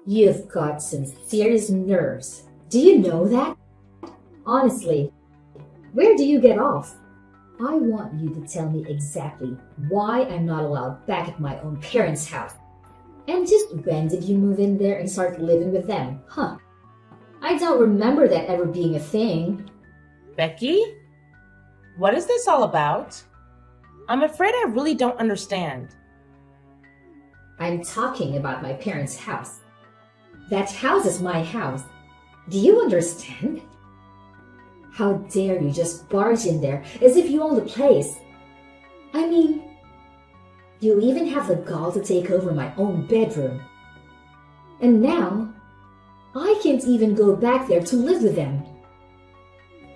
You've got some serious nerves. Do you know that? Honestly, where do you get off? I want you to tell me exactly why I'm not allowed back at my own parents' house. And just when did you move in there and start living with them? Huh. I don't remember that ever being a thing. Becky? What is this all about? I'm afraid I really don't understand. I'm talking about my parents' house. That house is my house. Do you understand? How dare you just barge in there as if you own the place? I mean, you even have the gall to take over my own bedroom. And now, I can't even go back there to live with them.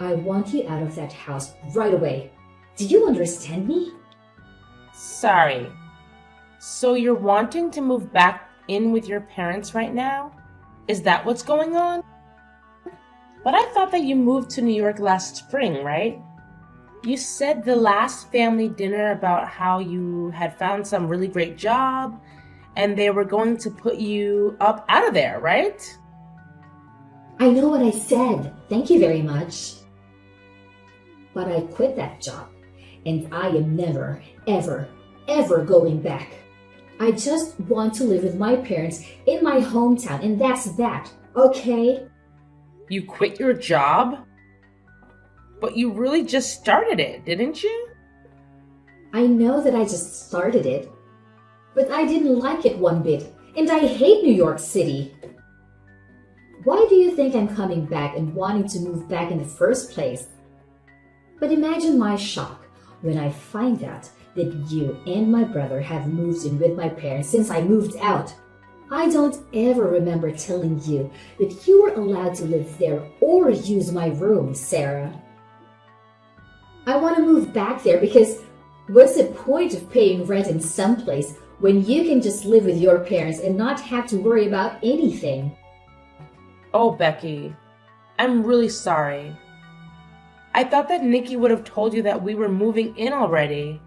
I want you out of that house right away. Do you understand me? Sorry. So you're wanting to move back in with your parents right now? Is that what's going on? But I thought that you moved to New York last spring, right? You said the last family dinner about how you had found some really great job and they were going to put you up out of there, right? I know what I said. Thank you very much. But I quit that job, and I am never, ever, ever going back. I just want to live with my parents in my hometown, and that's that, okay? You quit your job? But you really just started it, didn't you? I know that I just started it, but I didn't like it one bit, and I hate New York City. Why do you think I'm coming back and wanting to move back in the first place? But imagine my shock when I find out that you and my brother have moved in with my parents since I moved out. I don't ever remember telling you that you were allowed to live there or use my room, Sarah. I want to move back there because what's the point of paying rent in some place when you can just live with your parents and not have to worry about anything? Oh, Becky, I'm really sorry. I thought that Nikki would have told you that we were moving in already.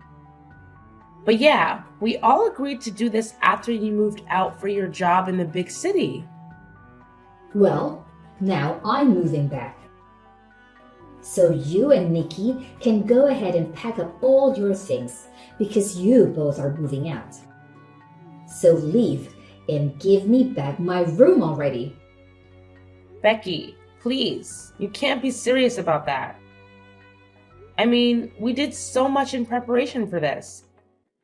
But yeah, we all agreed to do this after you moved out for your job in the big city. Well, now I'm moving back. So you and Nikki can go ahead and pack up all your things because you both are moving out. So leave and give me back my room already. Becky, please, you can't be serious about that. I mean, we did so much in preparation for this.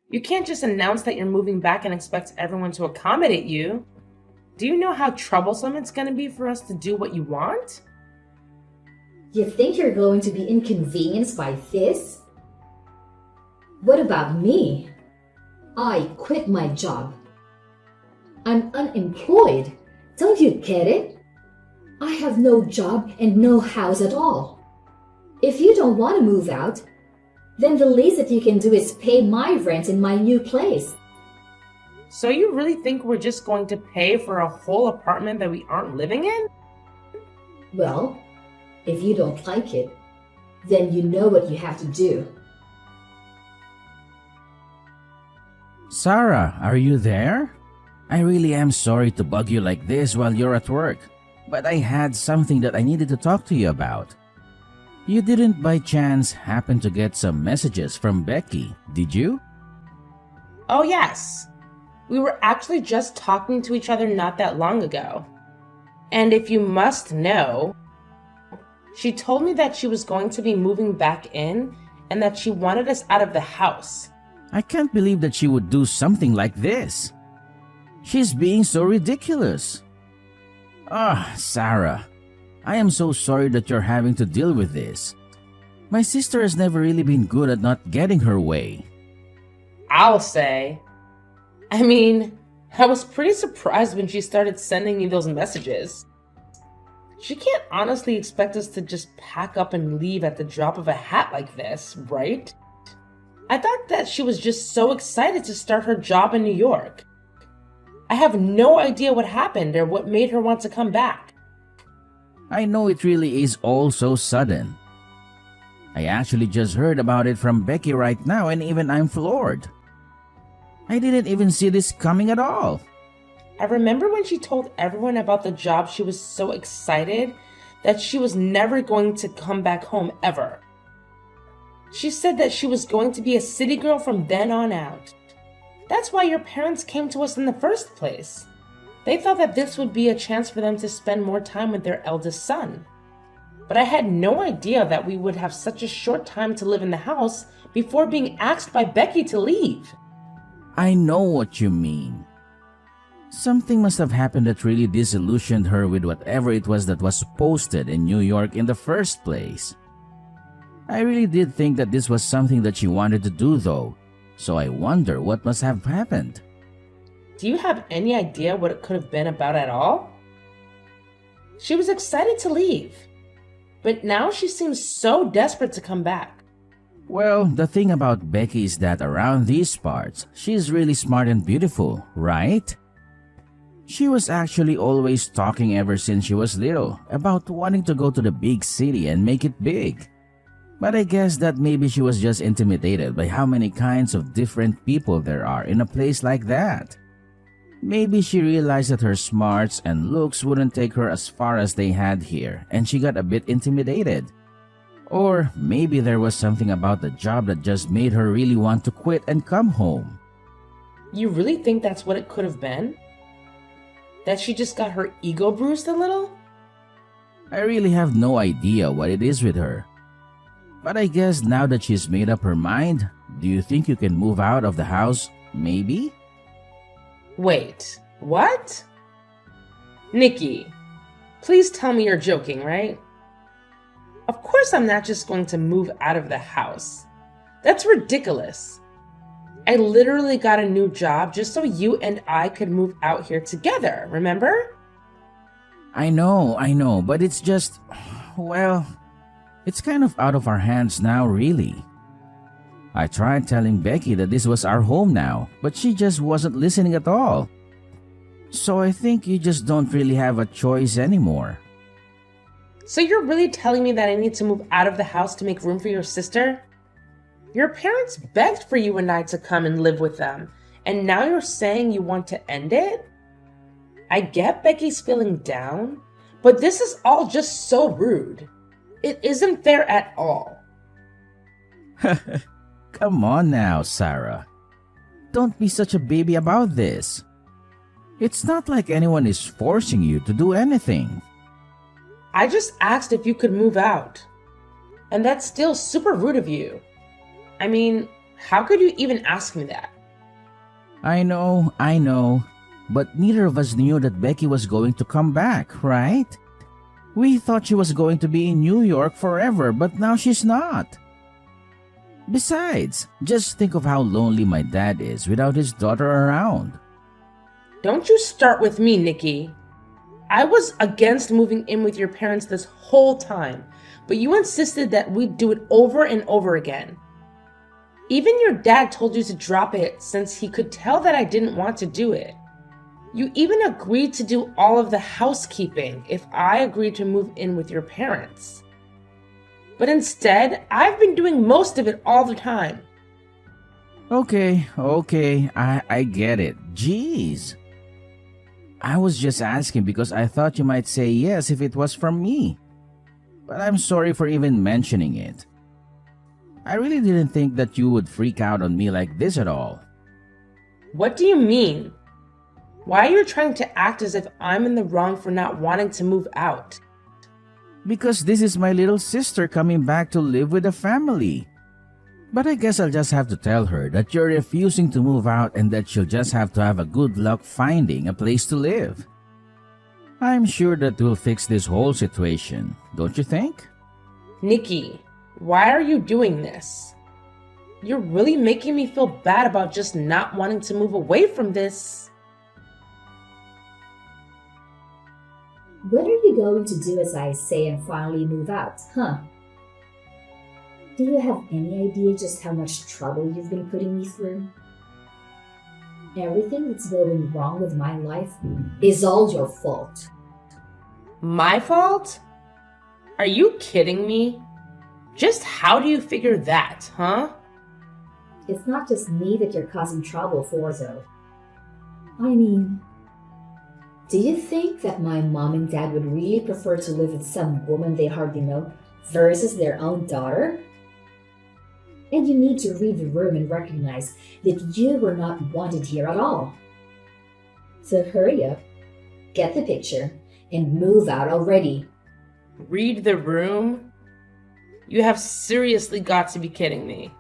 You can't just announce that you're moving back and expect everyone to accommodate you. Do you know how troublesome it's going to be for us to do what you want? You think you're going to be inconvenienced by this? What about me? I quit my job. I'm unemployed. Don't you get it? I have no job and no house at all. If you don't want to move out, then the least that you can do is pay my rent in my new place. So you really think we're just going to pay for a whole apartment that we aren't living in? Well, if you don't like it, then you know what you have to do. Sarah, are you there? I really am sorry to bug you like this while you're at work, but I had something that I needed to talk to you about. You didn't by chance happen to get some messages from Becky, did you? Oh yes. We were actually just talking to each other not that long ago. And if you must know, she told me that she was going to be moving back in and that she wanted us out of the house. I can't believe that she would do something like this. She's being so ridiculous. Sarah, I am so sorry that you're having to deal with this. My sister has never really been good at not getting her way. I'll say. I mean, I was pretty surprised when she started sending me those messages. She can't honestly expect us to just pack up and leave at the drop of a hat like this, right? I thought that she was just so excited to start her job in New York. I have no idea what happened or what made her want to come back. I know it really is all so sudden. I actually just heard about it from Becky right now and even I'm floored. I didn't even see this coming at all. I remember when she told everyone about the job, she was so excited that she was never going to come back home ever. She said that she was going to be a city girl from then on out. That's why your parents came to us in the first place. They thought that this would be a chance for them to spend more time with their eldest son. But I had no idea that we would have such a short time to live in the house before being asked by Becky to leave. I know what you mean. Something must have happened that really disillusioned her with whatever it was that was posted in New York in the first place. I really did think that this was something that she wanted to do though, so I wonder what must have happened. Do you have any idea what it could have been about at all? She was excited to leave, but now she seems so desperate to come back. Well, the thing about Becky is that around these parts, she's really smart and beautiful, right? She was actually always talking ever since she was little about wanting to go to the big city and make it big. But I guess that maybe she was just intimidated by how many kinds of different people there are in a place like that. Maybe she realized that her smarts and looks wouldn't take her as far as they had here, and she got a bit intimidated. Or maybe there was something about the job that just made her really want to quit and come home. You really think that's what it could have been? That she just got her ego bruised a little? I really have no idea what it is with her. But I guess now that she's made up her mind, do you think you can move out of the house, maybe? Wait, what? Nikki, please tell me you're joking, right? Of course I'm not just going to move out of the house. That's ridiculous. I literally got a new job just so you and I could move out here together, remember? I know, but it's just, well, it's kind of out of our hands now, really. I tried telling Becky that this was our home now, but she just wasn't listening at all. So I think you just don't really have a choice anymore. So you're really telling me that I need to move out of the house to make room for your sister? Your parents begged for you and I to come and live with them, and now you're saying you want to end it? I get Becky's feeling down, but this is all just so rude. It isn't fair at all. Come on now, Sarah. Don't be such a baby about this. It's not like anyone is forcing you to do anything. I just asked if you could move out. And that's still super rude of you. I mean, how could you even ask me that? I know. But neither of us knew that Becky was going to come back, right? We thought she was going to be in New York forever, but now she's not. Besides, just think of how lonely my dad is without his daughter around. Don't you start with me, Nikki. I was against moving in with your parents this whole time, but you insisted that we'd do it over and over again. Even your dad told you to drop it since he could tell that I didn't want to do it. You even agreed to do all of the housekeeping if I agreed to move in with your parents. But instead, I've been doing most of it all the time. Okay, I get it. Jeez. I was just asking because I thought you might say yes if it was from me. But I'm sorry for even mentioning it. I really didn't think that you would freak out on me like this at all. What do you mean? Why are you trying to act as if I'm in the wrong for not wanting to move out? Because this is my little sister coming back to live with the family. But I guess I'll just have to tell her that you're refusing to move out and that she'll just have to have a good luck finding a place to live. I'm sure that will fix this whole situation, don't you think? Nikki, why are you doing this? You're really making me feel bad about just not wanting to move away from this. When are you going to do as I say and finally move out, huh? Do you have any idea just how much trouble you've been putting me through? Everything that's going wrong with my life is all your fault. My fault? Are you kidding me? Just how do you figure that, huh? It's not just me that you're causing trouble for, though. I mean, Do you think that my mom and dad would really prefer to live with some woman they hardly know versus their own daughter? And you need to read the room and recognize that you were not wanted here at all. So hurry up, get the picture, and move out already. Read the room? You have seriously got to be kidding me.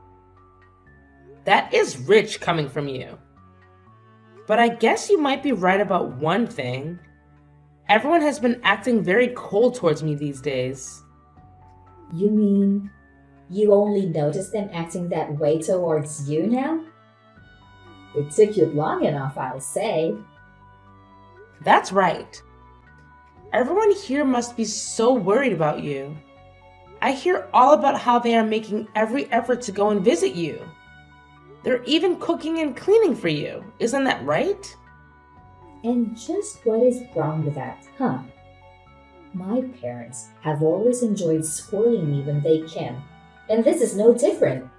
That is rich coming from you. But I guess you might be right about one thing. Everyone has been acting very cold towards me these days. You mean you only noticed them acting that way towards you now? It took you long enough, I'll say. That's right. Everyone here must be so worried about you. I hear all about how they are making every effort to go and visit you. They're even cooking and cleaning for you. Isn't that right? And just what is wrong with that, huh? My parents have always enjoyed spoiling me when they can, and this is no different.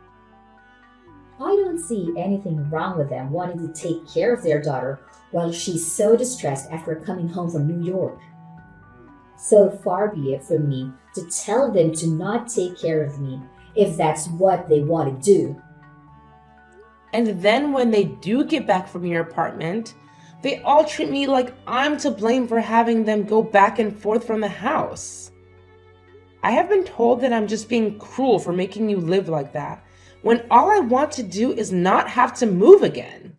I don't see anything wrong with them wanting to take care of their daughter while she's so distressed after coming home from New York. So far be it from me to tell them to not take care of me if that's what they want to do. And then when they do get back from your apartment, they all treat me like I'm to blame for having them go back and forth from the house. I have been told that I'm just being cruel for making you live like that, when all I want to do is not have to move again.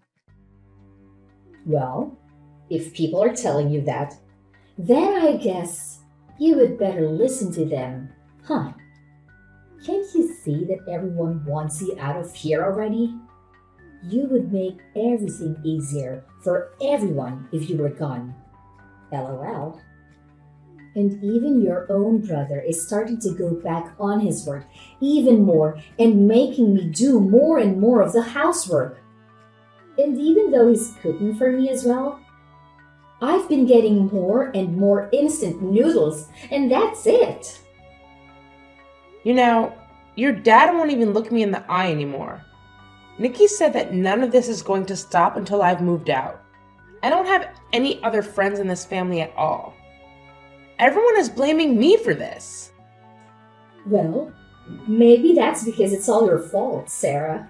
Well, if people are telling you that, then I guess you would better listen to them, huh? Can't you see that everyone wants you out of here already? You would make everything easier for everyone if you were gone. LOL. And even your own brother is starting to go back on his work even more and making me do more and more of the housework. And even though he's cooking for me as well, I've been getting more and more instant noodles, and that's it. You know, your dad won't even look me in the eye anymore. Nikki said that none of this is going to stop until I've moved out. I don't have any other friends in this family at all. Everyone is blaming me for this. Well, maybe that's because it's all your fault, Sarah.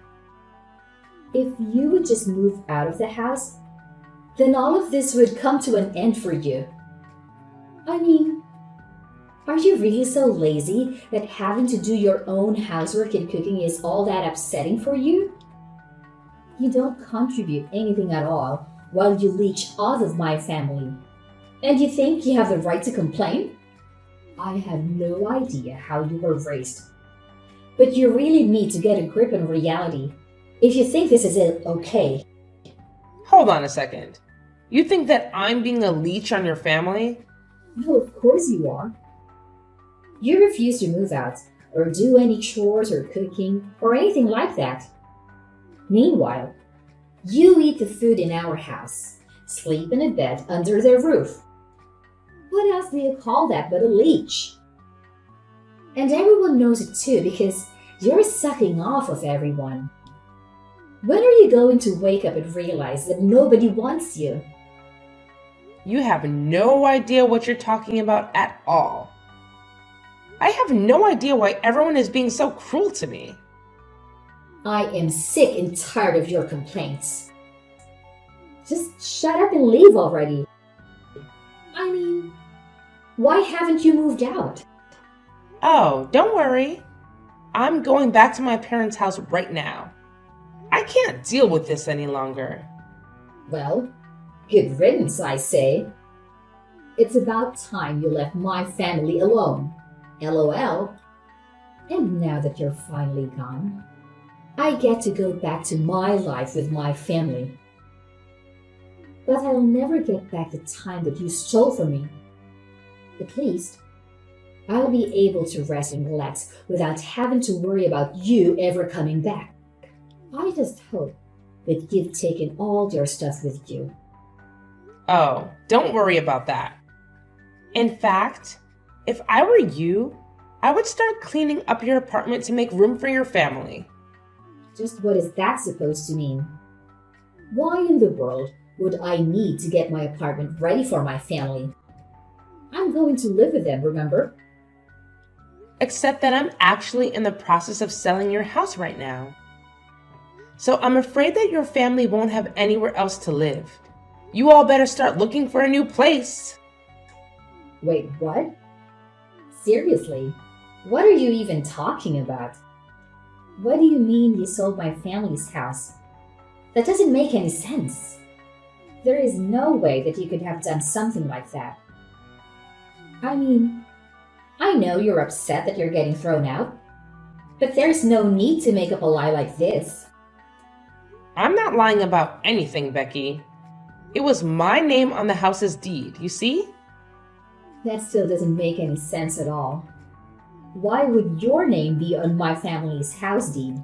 If you would just move out of the house, then all of this would come to an end for you. I mean, are you really so lazy that having to do your own housework and cooking is all that upsetting for you? You don't contribute anything at all while you leech off of my family. And you think you have the right to complain? I have no idea how you were raised. But you really need to get a grip on reality if you think this is okay. Hold on a second. You think that I'm being a leech on your family? No, of course you are. You refuse to move out or do any chores or cooking or anything like that. Meanwhile, you eat the food in our house, sleep in a bed under their roof. What else do you call that but a leech? And everyone knows it too because you're sucking off of everyone. When are you going to wake up and realize that nobody wants you? You have no idea what you're talking about at all. I have no idea why everyone is being so cruel to me. I am sick and tired of your complaints. Just shut up and leave already. I mean, why haven't you moved out? Oh, don't worry. I'm going back to my parents' house right now. I can't deal with this any longer. Well, good riddance, I say. It's about time you left my family alone. LOL. And now that you're finally gone, I get to go back to my life with my family. But I'll never get back the time that you stole from me. At least, I'll be able to rest and relax without having to worry about you ever coming back. I just hope that you've taken all your stuff with you. Oh, don't worry about that. In fact, if I were you, I would start cleaning up your apartment to make room for your family. Just what is that supposed to mean? Why in the world would I need to get my apartment ready for my family? I'm going to live with them, remember? Except that I'm actually in the process of selling your house right now. So I'm afraid that your family won't have anywhere else to live. You all better start looking for a new place. Wait, what? Seriously? What are you even talking about? What do you mean you sold my family's house? That doesn't make any sense. There is no way that you could have done something like that. I mean, I know you're upset that you're getting thrown out, but there's no need to make up a lie like this. I'm not lying about anything, Becky. It was my name on the house's deed, you see? That still doesn't make any sense at all. Why would your name be on my family's house deed?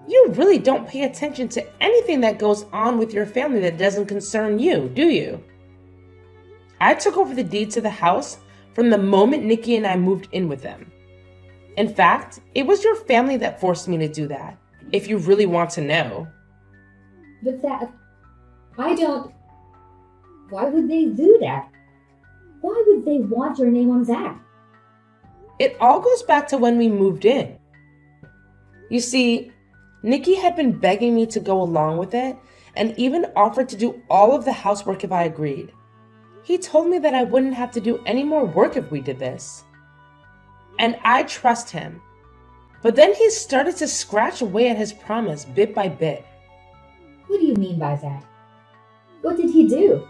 You really don't pay attention to anything that goes on with your family that doesn't concern you, do you? I took over the deed to the house from the moment Nikki and I moved in with them. In fact, it was your family that forced me to do that, if you really want to know. But why would they do that? Why would they want your name on that? It all goes back to when we moved in. You see, Nikki had been begging me to go along with it and even offered to do all of the housework if I agreed. He told me that I wouldn't have to do any more work if we did this. And I trust him. But then he started to scratch away at his promise bit by bit. What do you mean by that? What did he do?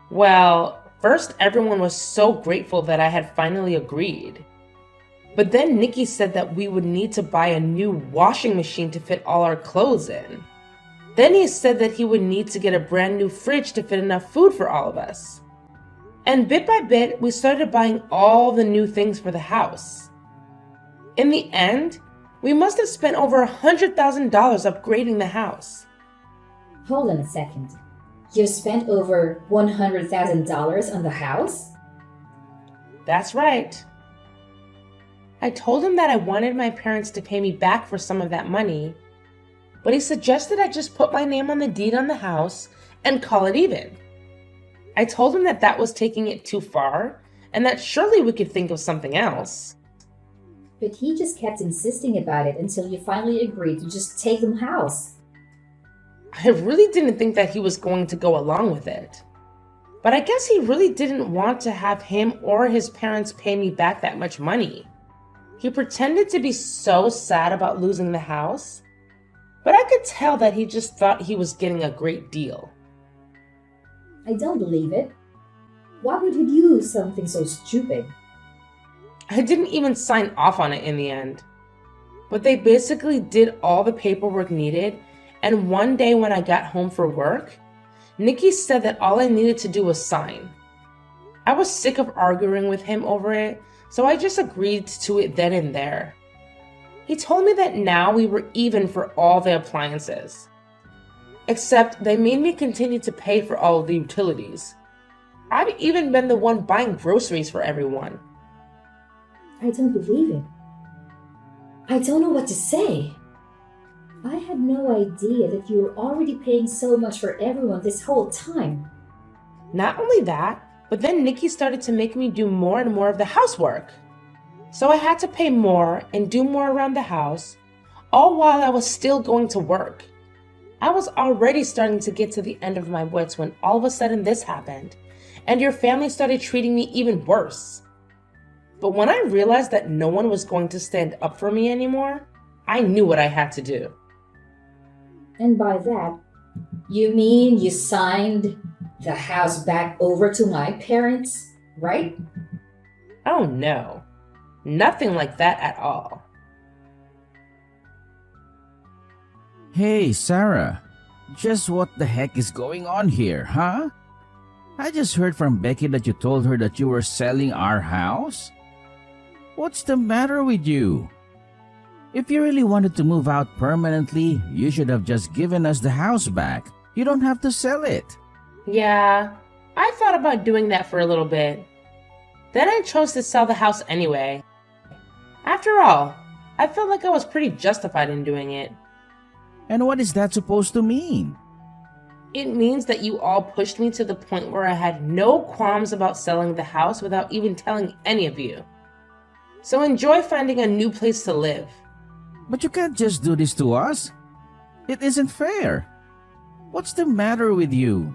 Well, first everyone was so grateful that I had finally agreed. But then Nikki said that we would need to buy a new washing machine to fit all our clothes in. Then he said that he would need to get a brand new fridge to fit enough food for all of us. And bit by bit, we started buying all the new things for the house. In the end, we must have spent over $100,000 upgrading the house. Hold on a second. You spent over $100,000 on the house? That's right. I told him that I wanted my parents to pay me back for some of that money, but he suggested I just put my name on the deed on the house and call it even. I told him that that was taking it too far and that surely we could think of something else. But he just kept insisting about it until you finally agreed to just take the house. I really didn't think that he was going to go along with it. But I guess he really didn't want to have him or his parents pay me back that much money. He pretended to be so sad about losing the house, but I could tell that he just thought he was getting a great deal. I don't believe it. Why would he do something so stupid? I didn't even sign off on it in the end. But they basically did all the paperwork needed, and one day when I got home for work, Nikki said that all I needed to do was sign. I was sick of arguing with him over it, so I just agreed to it then and there. He told me that now we were even for all the appliances. Except they made me continue to pay for all of the utilities. I've even been the one buying groceries for everyone. I don't believe it. I don't know what to say. I had no idea that you were already paying so much for everyone this whole time. Not only that, but then Nikki started to make me do more and more of the housework. So I had to pay more and do more around the house, all while I was still going to work. I was already starting to get to the end of my wits when all of a sudden this happened, and your family started treating me even worse. But when I realized that no one was going to stand up for me anymore, I knew what I had to do. And by that, you mean you signed the house back over to my parents, right? Oh no, nothing like that at all. Hey, Sarah. Just what the heck is going on here, huh? I just heard from Becky that you told her that you were selling our house. What's the matter with you? If you really wanted to move out permanently, you should have just given us the house back. You don't have to sell it. Yeah, I thought about doing that for a little bit. Then I chose to sell the house anyway. After all, I felt like I was pretty justified in doing it. And what is that supposed to mean? It means that you all pushed me to the point where I had no qualms about selling the house without even telling any of you. So enjoy finding a new place to live. But you can't just do this to us. It isn't fair. What's the matter with you?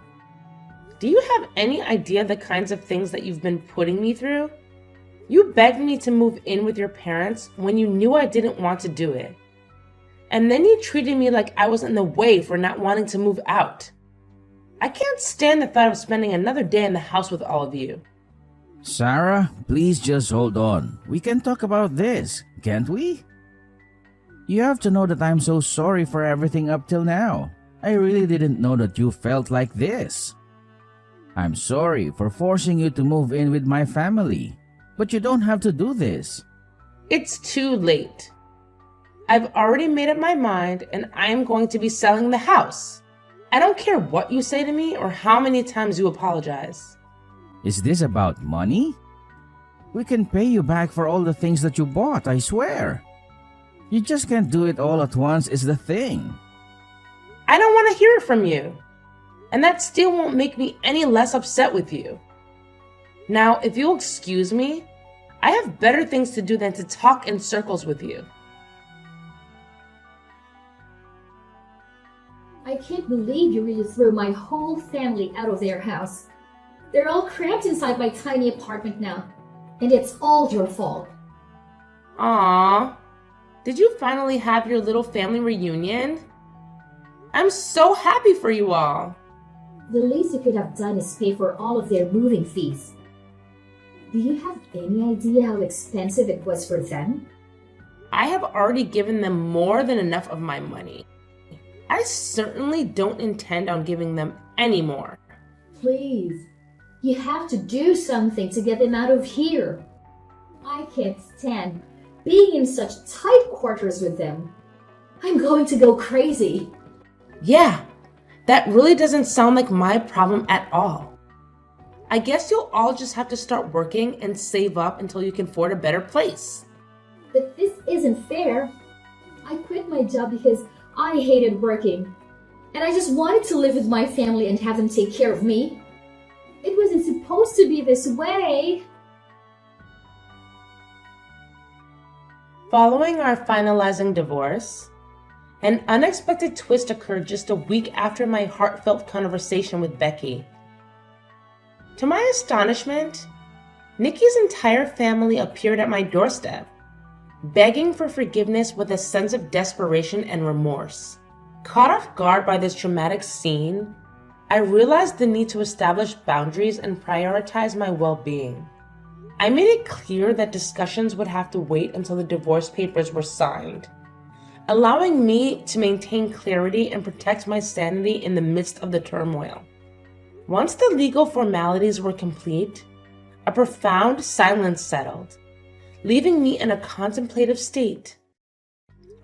Do you have any idea the kinds of things that you've been putting me through? You begged me to move in with your parents when you knew I didn't want to do it. And then you treated me like I was in the way for not wanting to move out. I can't stand the thought of spending another day in the house with all of you. Sarah, please just hold on. We can talk about this, can't we? You have to know that I'm so sorry for everything up till now. I really didn't know that you felt like this. I'm sorry for forcing you to move in with my family, but you don't have to do this. It's too late. I've already made up my mind and I am going to be selling the house. I don't care what you say to me or how many times you apologize. Is this about money? We can pay you back for all the things that you bought, I swear. You just can't do it all at once is the thing. I don't want to hear it from you. And that still won't make me any less upset with you. Now, if you'll excuse me, I have better things to do than to talk in circles with you. I can't believe you really threw my whole family out of their house. They're all cramped inside my tiny apartment now, and it's all your fault. Aww. Did you finally have your little family reunion? I'm so happy for you all. The least you could have done is pay for all of their moving fees. Do you have any idea how expensive it was for them? I have already given them more than enough of my money. I certainly don't intend on giving them any more. Please, you have to do something to get them out of here. I can't stand being in such tight quarters with them. I'm going to go crazy. Yeah, that really doesn't sound like my problem at all. I guess you'll all just have to start working and save up until you can afford a better place. But this isn't fair. I quit my job because I hated working, and I just wanted to live with my family and have them take care of me. It wasn't supposed to be this way. Following our finalizing divorce, an unexpected twist occurred just a week after my heartfelt conversation with Becky. To my astonishment, Nikki's entire family appeared at my doorstep, begging for forgiveness with a sense of desperation and remorse. Caught off guard by this traumatic scene, I realized the need to establish boundaries and prioritize my well-being. I made it clear that discussions would have to wait until the divorce papers were signed, allowing me to maintain clarity and protect my sanity in the midst of the turmoil. Once the legal formalities were complete, a profound silence settled, leaving me in a contemplative state.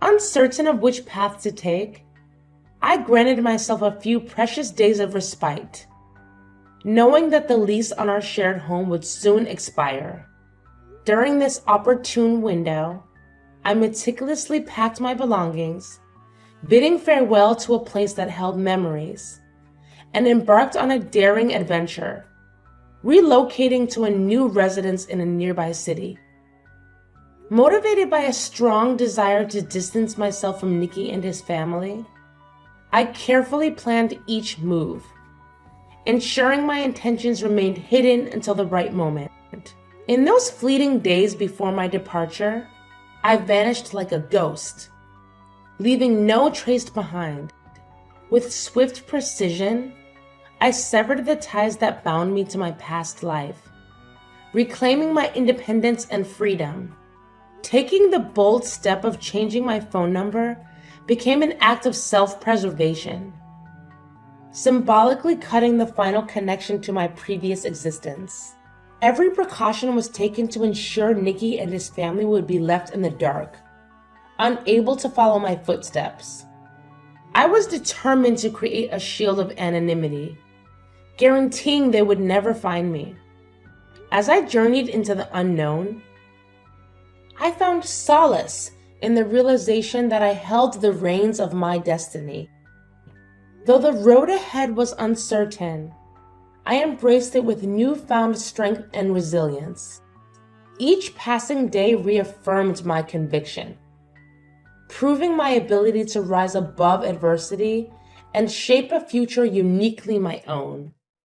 Uncertain of which path to take, I granted myself a few precious days of respite, knowing that the lease on our shared home would soon expire. During this opportune window, I meticulously packed my belongings, bidding farewell to a place that held memories, and embarked on a daring adventure, relocating to a new residence in a nearby city. Motivated by a strong desire to distance myself from Nikki and his family, I carefully planned each move, ensuring my intentions remained hidden until the right moment. In those fleeting days before my departure, I vanished like a ghost, leaving no trace behind. With swift precision, I severed the ties that bound me to my past life, reclaiming my independence and freedom. Taking the bold step of changing my phone number became an act of self-preservation, symbolically cutting the final connection to my previous existence. Every precaution was taken to ensure Nikki and his family would be left in the dark, unable to follow my footsteps. I was determined to create a shield of anonymity, guaranteeing they would never find me. As I journeyed into the unknown, I found solace in the realization that I held the reins of my destiny. Though the road ahead was uncertain, I embraced it with newfound strength and resilience. Each passing day reaffirmed my conviction, proving my ability to rise above adversity and shape a future uniquely my own.